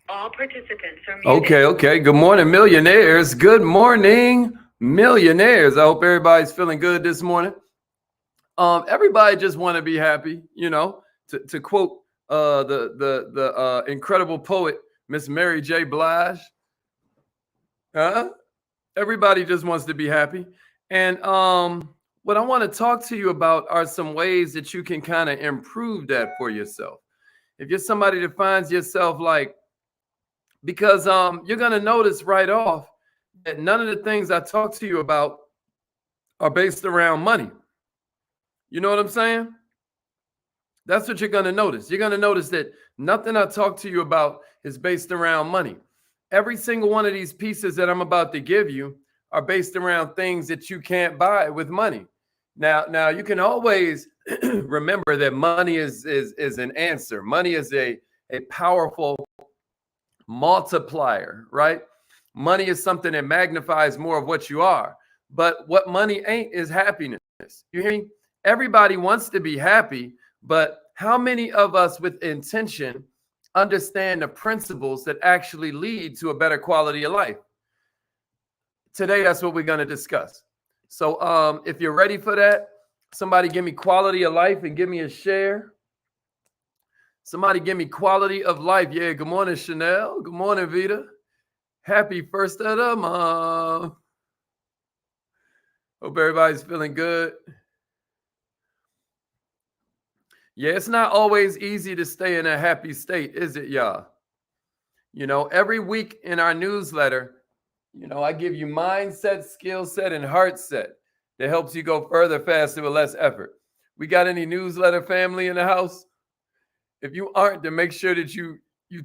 All participants are muted. Okay. Good morning, millionaires. Good morning, millionaires. I hope everybody's feeling good this morning. Everybody just want to be happy, to quote the incredible poet Miss Mary J. Blige. Uh, Everybody just wants to be happy. And what I want to talk to you about are some ways that you can kind of improve that for yourself. If you're somebody that finds yourself like, because you're gonna notice right off that none of the things I talk to you about are based around money. You know what I'm saying? That's what you're gonna notice. You're gonna notice that nothing I talk to you about is based around money. Every single one of these pieces that I'm about to give you are based around things that you can't buy with money. Now you can always remember that money is an answer. Money is a powerful multiplier, right? Money is something that magnifies more of what you are. But what money ain't is happiness. You hear me? Everybody wants to be happy, but how many of us with intention understand the principles that actually lead to a better quality of life? Today, that's what we're going to discuss. So if you're ready for that, somebody give me quality of life and give me a share. Somebody give me quality of life. Yeah, good morning, Chanel. Good morning, Vita. Happy first of the month. Hope everybody's feeling good. Yeah, it's not always easy to stay in a happy state, is it, y'all? Every week in our newsletter, I give you mindset, skill set, and heart set that helps you go further, faster, with less effort. We got any newsletter family in the house? If you aren't, then make sure that you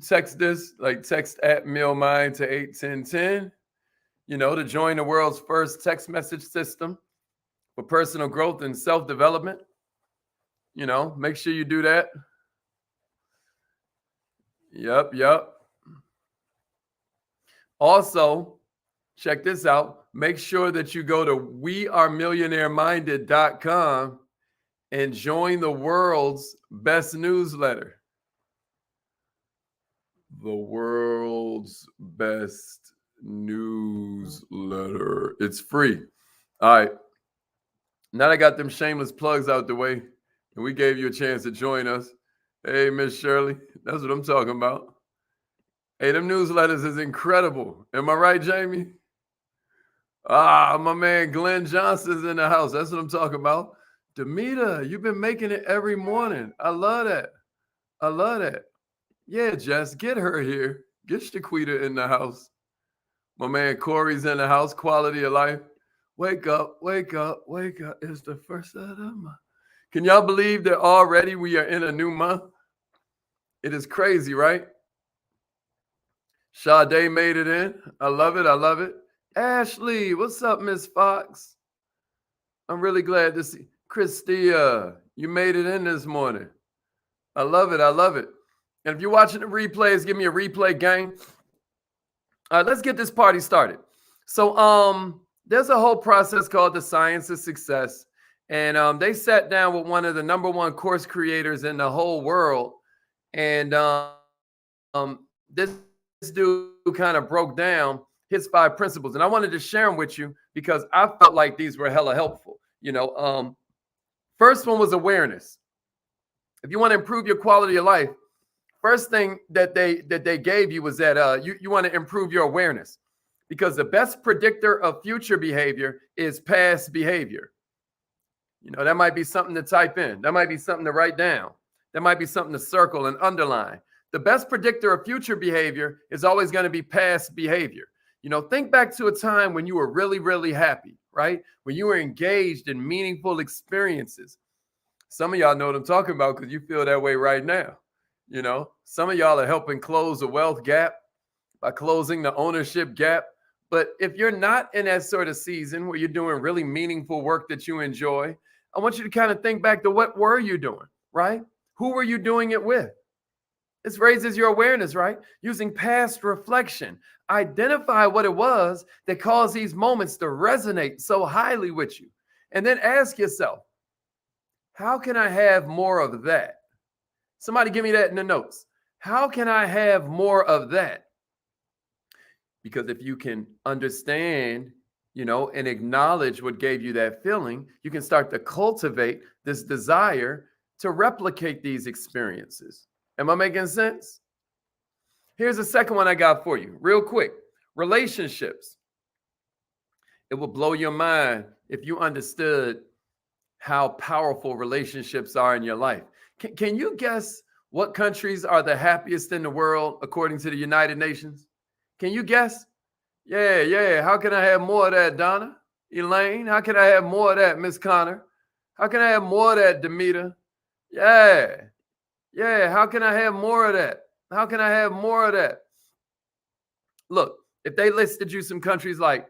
text this, like text at MillMind to 81010, to join the world's first text message system for personal growth and self-development. Make sure you do that. Yep. Also, check this out. Make sure that you go to wearemillionaireminded.com and join the world's best newsletter. The world's best newsletter. It's free. All right. Now I got them shameless plugs out the way, and we gave you a chance to join us. Hey, Miss Shirley, that's what I'm talking about. Hey, them newsletters is incredible. Am I right, Jamie? My man Glenn Johnson's in the house. That's what I'm talking about. Demita, you've been making it every morning. I love that. Yeah, Jess, get her here. Get Shaquita in the house. My man Corey's in the house. Quality of life. Wake up. It's the first of the month. Can y'all believe that already we are in a new month? It is crazy, right? Sade made it in. I love it. Ashley, what's up, Miss Fox? I'm really glad to see. Christia, you made it in this morning. I love it. And if you're watching the replays, give me a replay, gang. All right, let's get this party started. So there's a whole process called the Science of Success. And they sat down with one of the number one course creators in the whole world. And this dude kind of broke down his 5 principles. And I wanted to share them with you because I felt like these were hella helpful. First one was awareness. If you want to improve your quality of life, first thing that they gave you was that you want to improve your awareness, because the best predictor of future behavior is past behavior. That might be something to type in. That might be something to write down. That might be something to circle and underline. The best predictor of future behavior is always going to be past behavior. Think back to a time when you were really, really happy, right? When you were engaged in meaningful experiences. Some of y'all know what I'm talking about because you feel that way right now. Some of y'all are helping close the wealth gap by closing the ownership gap. But if you're not in that sort of season where you're doing really meaningful work that you enjoy, I want you to kind of think back to what were you doing, right? Who were you doing it with? This raises your awareness, right? Using past reflection. Identify what it was that caused these moments to resonate so highly with you. And then ask yourself, how can I have more of that? Somebody give me that in the notes. How can I have more of that? Because if you can understand, and acknowledge what gave you that feeling, you can start to cultivate this desire to replicate these experiences. Am I making sense? Here's the second one I got for you, real quick. Relationships. It will blow your mind if you understood how powerful relationships are in your life. Can you guess what countries are the happiest in the world according to the United Nations? Can you guess? Yeah. How can I have more of that, Donna? Elaine? How can I have more of that, Miss Connor? How can I have more of that, Demita? Yeah. How can I have more of that? How can I have more of that? Look, if they listed you some countries like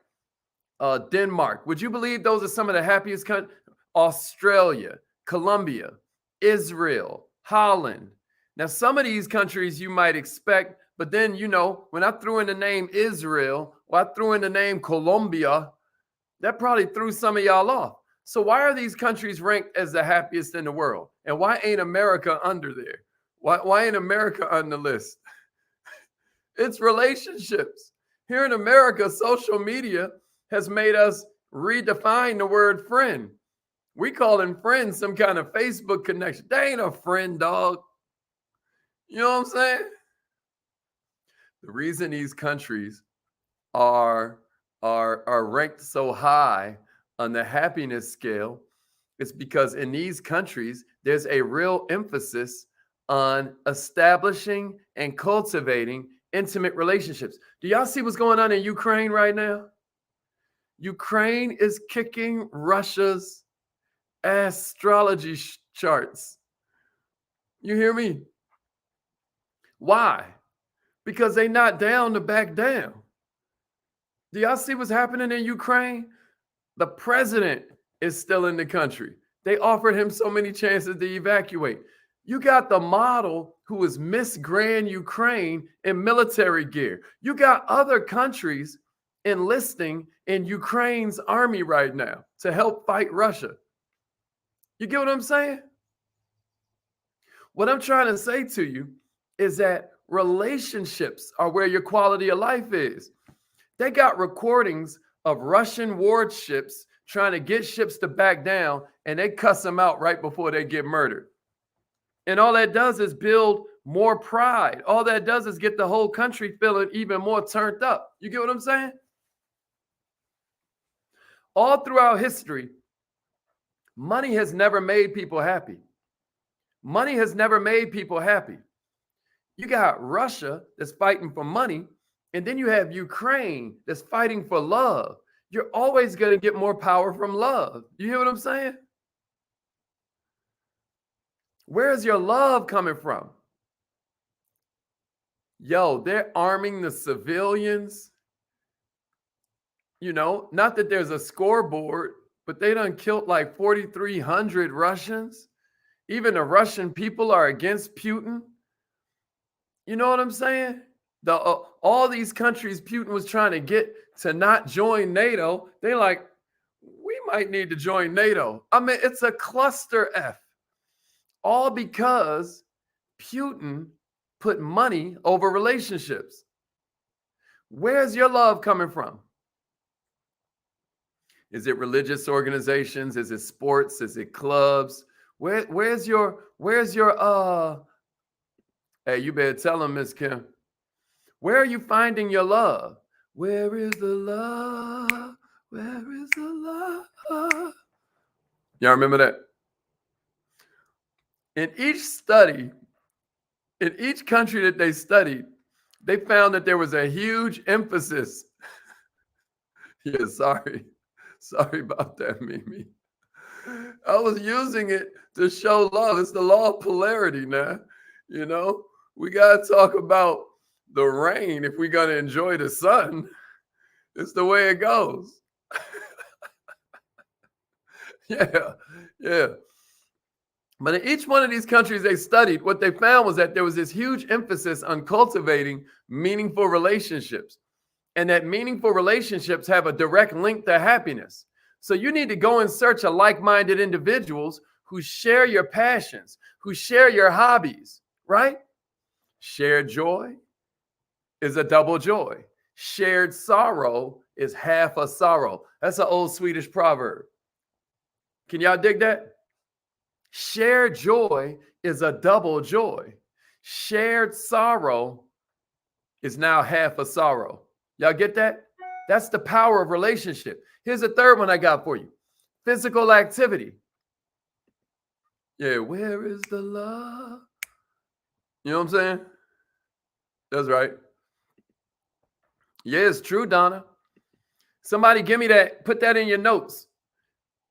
Denmark, would you believe those are some of the happiest countries? Australia, Colombia, Israel, Holland. Now, some of these countries you might expect, but then, when I threw in the name Israel or I threw in the name Colombia, that probably threw some of y'all off. So why are these countries ranked as the happiest in the world? And why ain't America under there? Why ain't America on the list? It's relationships. Here in America, social media has made us redefine the word friend. We calling friends some kind of Facebook connection. They ain't a friend, dog. You know what I'm saying? The reason these countries are ranked so high on the happiness scale is because in these countries, there's a real emphasis on establishing and cultivating intimate relationships. Do y'all see what's going on in Ukraine right now? Ukraine is kicking Russia's astrology charts. You hear me? Why? Because they not down to back down. Do y'all see what's happening in Ukraine? The president is still in the country. They offered him so many chances to evacuate. You got the model who is Miss Grand Ukraine in military gear. You got other countries enlisting in Ukraine's army right now to help fight Russia. You get what I'm saying? What I'm trying to say to you is that relationships are where your quality of life is. They got recordings of Russian warships trying to get ships to back down, and they cuss them out right before they get murdered. And all that does is build more pride. All that does is get the whole country feeling even more turned up. You get what I'm saying? All throughout history, money has never made people happy. Money has never made people happy. You got Russia that's fighting for money, and then you have Ukraine that's fighting for love. You're always going to get more power from love. You hear what I'm saying? Where's your love coming from? Yo, they're arming the civilians. Not that there's a scoreboard, but they done killed like 4,300 Russians. Even the Russian people are against Putin. You know what I'm saying? All these countries Putin was trying to get to not join NATO, they like, we might need to join NATO. I mean, it's a cluster F. All because Putin put money over relationships. Where's your love coming from? Is it religious organizations? Is it sports? Is it clubs? Where's your hey, you better tell them, Miss Kim. Where are you finding your love? Where is the love? Where is the love? Y'all remember that? In each study, in each country that they studied, they found that there was a huge emphasis. Yeah, sorry about that, Mimi. I was using it to show love. It's the law of polarity now. We got to talk about the rain if we're going to enjoy the sun. It's the way it goes. Yeah. But in each one of these countries they studied, what they found was that there was this huge emphasis on cultivating meaningful relationships. And that meaningful relationships have a direct link to happiness. So you need to go in search of like-minded individuals who share your passions, who share your hobbies, right? Shared joy is a double joy. Shared sorrow is half a sorrow. That's an old Swedish proverb. Can y'all dig that? Shared joy is a double joy. Shared sorrow is now half a sorrow. Y'all get that? That's the power of relationship. Here's the third one I got for you. Physical activity. Yeah, where is the love? You know what I'm saying? That's right. Yeah, it's true, Donna. Somebody give me that. Put that in your notes.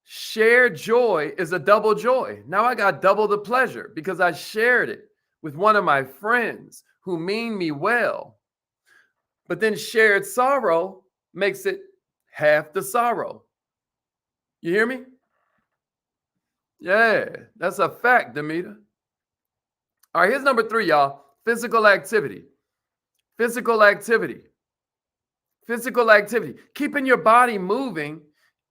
Shared joy is a double joy. Now I got double the pleasure because I shared it with one of my friends who mean me well. But then shared sorrow makes it half the sorrow. You hear me? Yeah, that's a fact, Demeter. All right, here's number 3, y'all. Physical activity. Physical activity. Physical activity. Keeping your body moving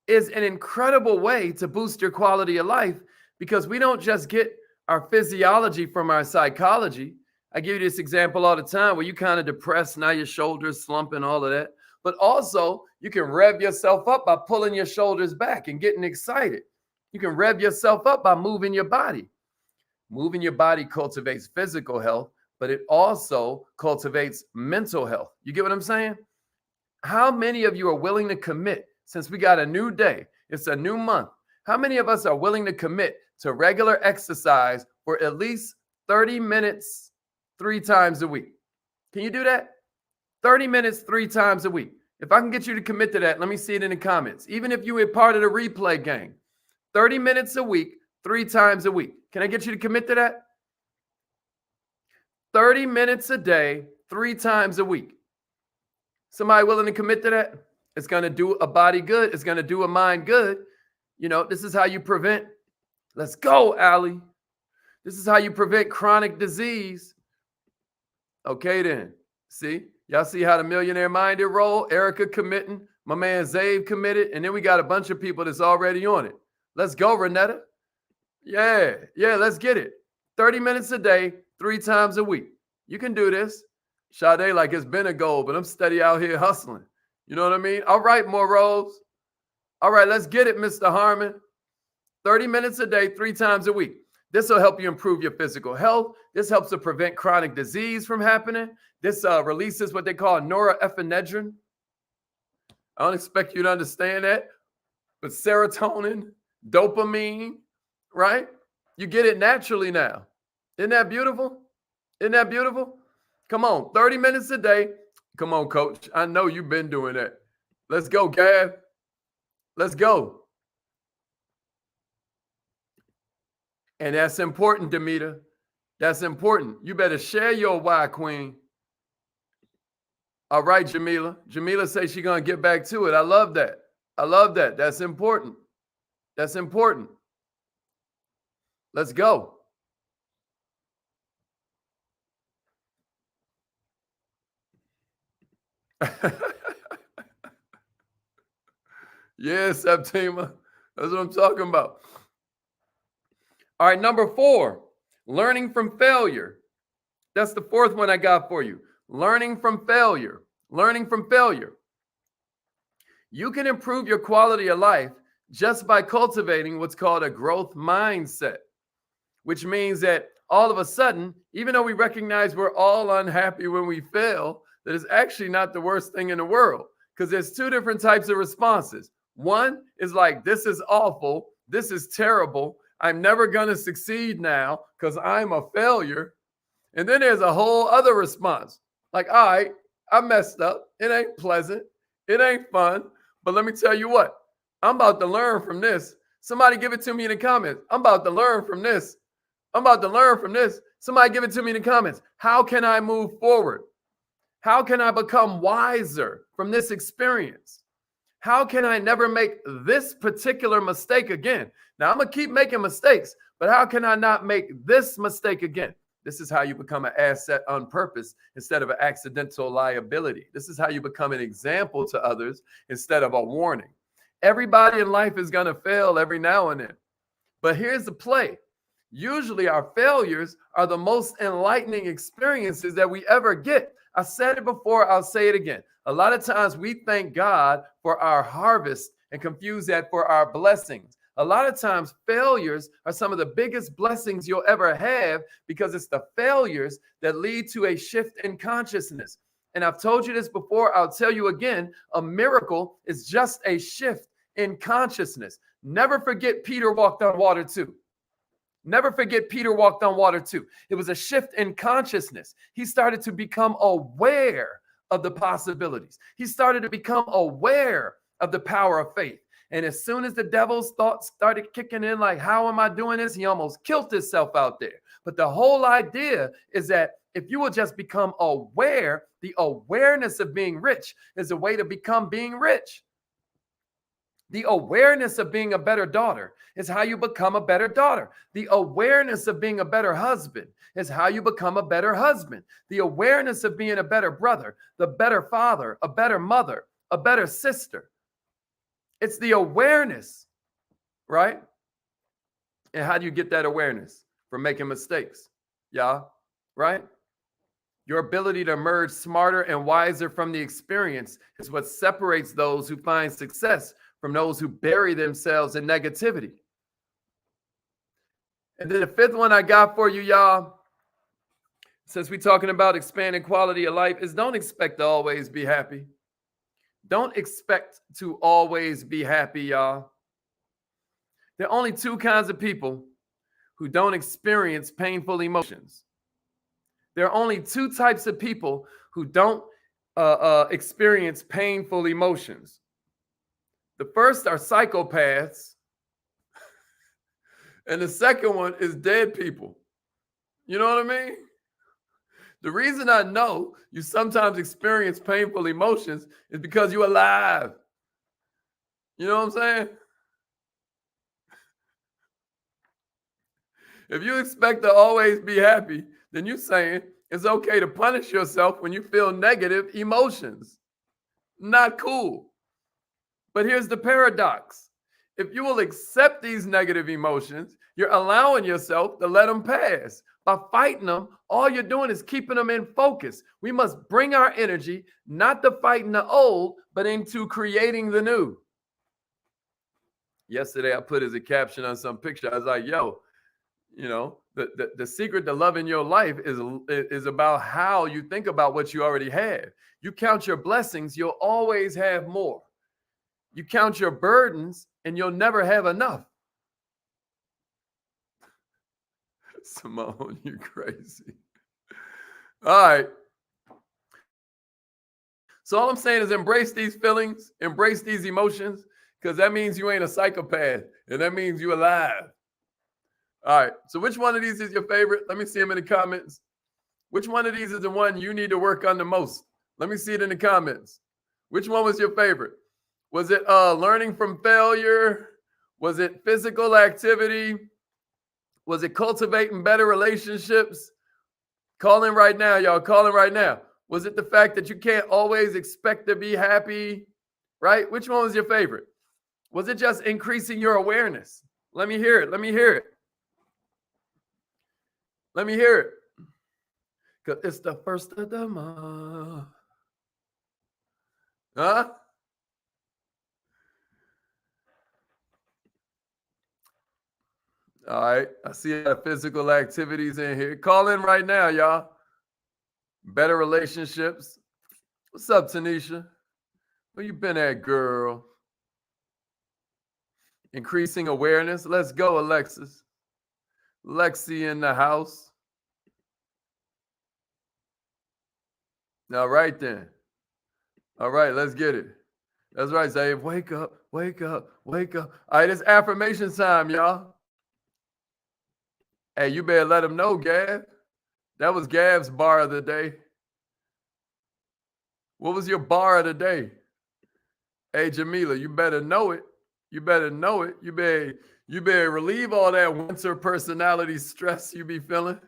is an incredible way to boost your quality of life because we don't just get our physiology from our psychology. I give you this example all the time where you kind of depressed, now your shoulders slumping, all of that. But also, you can rev yourself up by pulling your shoulders back and getting excited. You can rev yourself up by moving your body. Moving your body cultivates physical health, but it also cultivates mental health. You get what I'm saying? How many of you are willing to commit, since we got a new day, it's a new month, how many of us are willing to commit to regular exercise for at least 30 minutes 3 times a week? Can you do that? 30 minutes 3 times a week. If I can get you to commit to that, let me see it in the comments. Even if you were part of the replay gang, 30 minutes a week, 3 times a week. Can I get you to commit to that? 30 minutes a day, 3 times a week. Somebody willing to commit to that? It's going to do a body good. It's going to do a mind good. You know, this is how you prevent. Let's go, Allie. This is how you prevent chronic disease. Okay, then. See? Y'all see how the millionaire minded roll? Erica committing. My man Zave committed. And then we got a bunch of people that's already on it. Let's go, Renetta. Yeah, let's get it. 30 minutes a day, 3 times a week. You can do this. Sade, like it's been a goal, but I'm steady out here hustling. You know what I mean? All right, Morose. All right, let's get it, Mr. Harmon. 30 minutes a day, 3 times a week. This will help you improve your physical health. This helps to prevent chronic disease from happening. This releases what they call norepinephrine. I don't expect you to understand that, but serotonin, dopamine, right? You get it naturally now. Isn't that beautiful? Isn't that beautiful? Come on, 30 minutes a day. Come on, coach. I know you've been doing that. Let's go, Gav. Let's go. And that's important, Demeter. That's important. You better share your why, Queen. All right, Jamila. Jamila says she's going to get back to it. I love that. I love that. That's important. That's important. Let's go. Yeah, Septima. That's what I'm talking about. All right, number 4, learning from failure. That's the 4th one I got for you. Learning from failure. Learning from failure. You can improve your quality of life just by cultivating what's called a growth mindset, which means that all of a sudden, even though we recognize we're all unhappy when we fail, that is actually not the worst thing in the world, because there's 2 different types of responses. One is like, this is awful. This is terrible. I'm never going to succeed now because I'm a failure. And then there's a whole other response. Like, all right, I messed up. It ain't pleasant. It ain't fun. But let me tell you what, I'm about to learn from this. Somebody give it to me in the comments. I'm about to learn from this. I'm about to learn from this. Somebody give it to me in the comments. How can I move forward? How can I become wiser from this experience? How can I never make this particular mistake again? Now, I'm going to keep making mistakes, but how can I not make this mistake again? This is how you become an asset on purpose instead of an accidental liability. This is how you become an example to others instead of a warning. Everybody in life is going to fail every now and then. But here's the play. Usually, our failures are the most enlightening experiences that we ever get. I said it before, I'll say it again. A lot of times we thank God for our harvest and confuse that for our blessings. A lot of times, failures are some of the biggest blessings you'll ever have because it's the failures that lead to a shift in consciousness. And I've told you this before, I'll tell you again, a miracle is just a shift in consciousness. Never forget Peter walked on water too. Never forget Peter walked on water too. It was a shift in consciousness. He started to become aware of the possibilities. He started to become aware of the power of faith. And as soon as the devil's thoughts started kicking in, like, how am I doing this? He almost killed himself out there. But the whole idea is that if you will just become aware, the awareness of being rich is a way to become being rich. The awareness of being a better daughter is how you become a better daughter. The awareness of being a better husband is how you become a better husband. The awareness of being a better brother, the better father, a better mother, a better sister. It's the awareness, right? And how do you get that awareness? From making mistakes, yeah, right? Your ability to emerge smarter and wiser from the experience is what separates those who find success from those who bury themselves in negativity. And then the fifth one I got for you, y'all, since we're talking about expanding quality of life, is don't expect to always be happy. Don't expect to always be happy, y'all. There are only two kinds of people who don't experience painful emotions. There are only two types of people who don't experience painful emotions. The first are psychopaths, and the second one is dead people. You know what I mean? The reason I know you sometimes experience painful emotions is because you're alive. You know what I'm saying? If you expect to always be happy, then you're saying it's okay to punish yourself when you feel negative emotions. Not cool. But here's the paradox. If you will accept these negative emotions, you're allowing yourself to let them pass. By fighting them, all you're doing is keeping them in focus. We must bring our energy not to fighting the old, but into creating the new. Yesterday, I put as a caption on some picture, I was like, yo, you know, the secret to loving your life is about how you think about what you already have. You count your blessings, you'll always have more. You count your burdens, and you'll never have enough. Simone, you crazy. All right. So all I'm saying is embrace these feelings, embrace these emotions, because that means you ain't a psychopath, and that means you're alive. All right. So which one of these is your favorite? Let me see them in the comments. Which one of these is the one you need to work on the most? Let me see it in the comments. Which one was your favorite? Was it learning from failure? Was it physical activity? Was it cultivating better relationships? Call in right now, y'all. Call in right now. Was it the fact that you can't always expect to be happy? Right? Which one was your favorite? Was it just increasing your awareness? Let me hear it. Let me hear it. Let me hear it. Because it's the first of the month. Huh? All right. I see a lot of physical activities in here. Call in right now, y'all. Better relationships. What's up, Tanisha? Where you been at, girl? Increasing awareness. Let's go, Alexis. Lexi in the house. All right, then. All right, let's get it. That's right, Zabe. Wake up, wake up, wake up. All right, it's affirmation time, y'all. Hey, you better let him know, Gav. That was Gav's bar of the day. What was your bar of the day? Hey, Jamila, you better know it. You better know it. You better relieve all that winter personality stress you be feeling.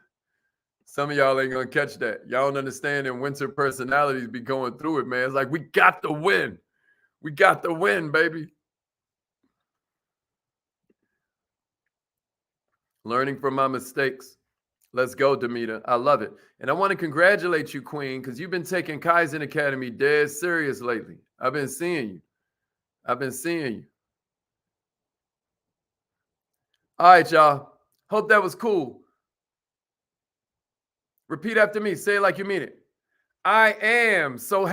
Some of y'all ain't gonna catch that. Y'all don't understand that winter personalities be going through it, man. It's like we got to win. We got to win, baby. Learning from my mistakes. Let's go, Demeter. I love it. And I want to congratulate you, Queen, because you've been taking Kaizen Academy dead serious lately. I've been seeing you. I've been seeing you. All right, y'all. Hope that was cool. Repeat after me. Say it like you mean it. I am so happy.